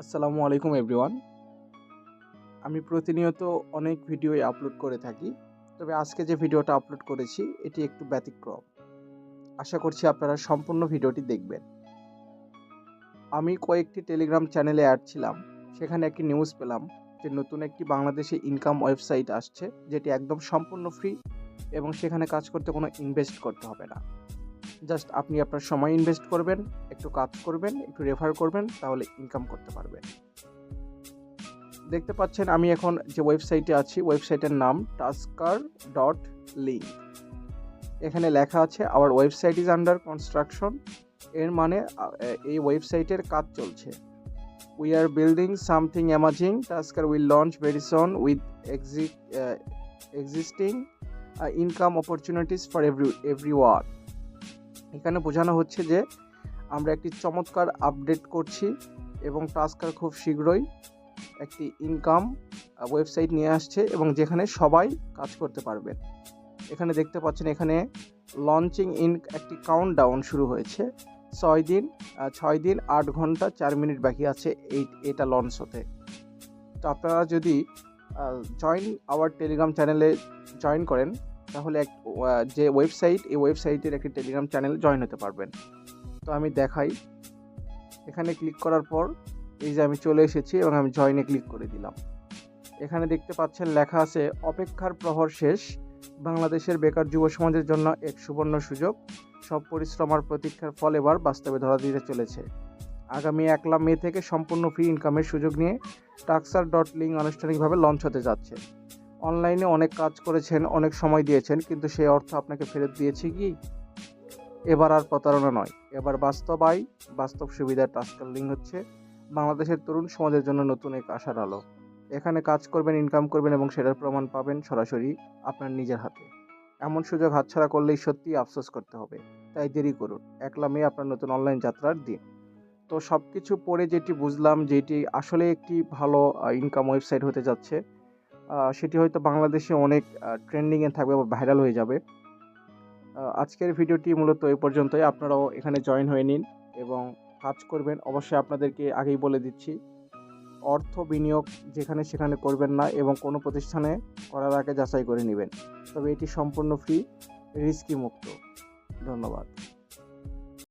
আসসালামু আলাইকুম এভরিওয়ান। আমি প্রতিনিয়ত অনেক ভিডিওই আপলোড করে থাকি। তবে আজকে যে ভিডিওটা আপলোড করেছি এটি একটু ব্যতিক্রম। আশা করছি আপনারা সম্পূর্ণ ভিডিওটি দেখবেন। আমি কয়েকটি টেলিগ্রাম চ্যানেলে অ্যাড ছিলাম। সেখানে একটি নিউজ পেলাম যে নতুন একটি বাংলাদেশি ইনকাম ওয়েবসাইট আসছে, যেটি একদম সম্পূর্ণ ফ্রি এবং সেখানে কাজ করতে কোনো ইনভেস্ট করতে হবে না। জাস্ট আপনি আপনার সময় ইনভেস্ট করবেন, একটু কাজ করবেন, একটু রেফার করবেন, তাহলে ইনকাম করতে পারবেন। দেখতে পাচ্ছেন আমি এখন যে ওয়েবসাইটে আছি, ওয়েবসাইটের নাম tasker.link। এখানে লেখা আছে hour website is under construction. এর মানে এই ওয়েবসাইটের কাজ চলছে। We are building something amazing. Tusker will launch very soon with existing income opportunities for everyone. এখানে বোঝানো হচ্ছে যে আমরা একটি চমৎকার আপডেট করছি এবং টাস্কার খুব শীঘ্রই একটি ইনকাম ওয়েবসাইট নিয়ে আসছে এবং যেখানে সবাই কাজ করতে পারবেন। এখানে দেখতে পাচ্ছেন এখানে লঞ্চিং ইন একটি কাউন্টডাউন শুরু হয়েছে। 6 দিন 8 ঘন্টা 4 মিনিট বাকি আছে এটা লঞ্চ হতে। তো আপনারা যদি জয়েন আওয়ার টেলিগ্রাম চ্যানেলে জয়েন করেন তাহলে যে ওয়েবসাইট, এই ওয়েবসাইটের একটি টেলিগ্রাম চ্যানেল জয়েন হতে পারবেন। তো আমি দেখাই, এখানে ক্লিক করার পর এই যে আমি চলে এসেছি এবং আমি জয়েনে ক্লিক করে দিলাম। এখানে দেখতে পাচ্ছেন লেখা আছে অপেক্ষার প্রহর শেষ, বাংলাদেশের বেকার যুব সমাজের জন্য এক সুবর্ণ সুযোগ, সব পরিশ্রম আর প্রতীক্ষার ফল এবার বাস্তবে ধরা দিতে চলেছে। আগামী 1 মে থেকে সম্পূর্ণ ফ্রি ইনকামের সুযোগ নিয়ে tasker.link আনুষ্ঠানিকভাবে লঞ্চ হতে যাচ্ছে। অনলাইনে অনেক কাজ করেছেন, অনেক সময় দিয়েছেন, কিন্তু সেই অর্থ আপনাকে ফেরত দিয়েছে কি? এবার আর প্রতারণা নয়, এবার বাস্তব সুবিধার টাস্কার লিঙ্ক হচ্ছে বাংলাদেশের তরুণ সমাজের জন্য নতুন এক আশার আলো। এখানে কাজ করবেন, ইনকাম করবেন এবং সেটার প্রমাণ পাবেন সরাসরি আপনার নিজের হাতে। এমন সুযোগ হাতছাড়া করলেই সত্যিই আফসোস করতে হবে। তাই দেরি করুন, 1 মে আপনার নতুন অনলাইন যাত্রার দিন। তো সব কিছু পড়ে যেটি বুঝলাম যেটি আসলে একটি ভালো ইনকাম ওয়েবসাইট হতে যাচ্ছে, সেটি হয়তো বাংলাদেশে অনেক ট্রেন্ডিংয়ে থাকবে বা ভাইরাল হয়ে যাবে। আজকের ভিডিওটি মূলত এই পর্যন্তই। আপনারাও এখানে জয়েন হয়ে নিন এবং কাজ করবেন। অবশ্যই আপনাদেরকে আগেই বলে দিচ্ছি, অর্থ বিনিয়োগ যেখানে সেখানে করবেন না এবং কোনো প্রতিষ্ঠানে করার আগে যাচাই করে নেবেন। তবে এটি সম্পূর্ণ ফ্রি, রিস্কি মুক্ত। ধন্যবাদ।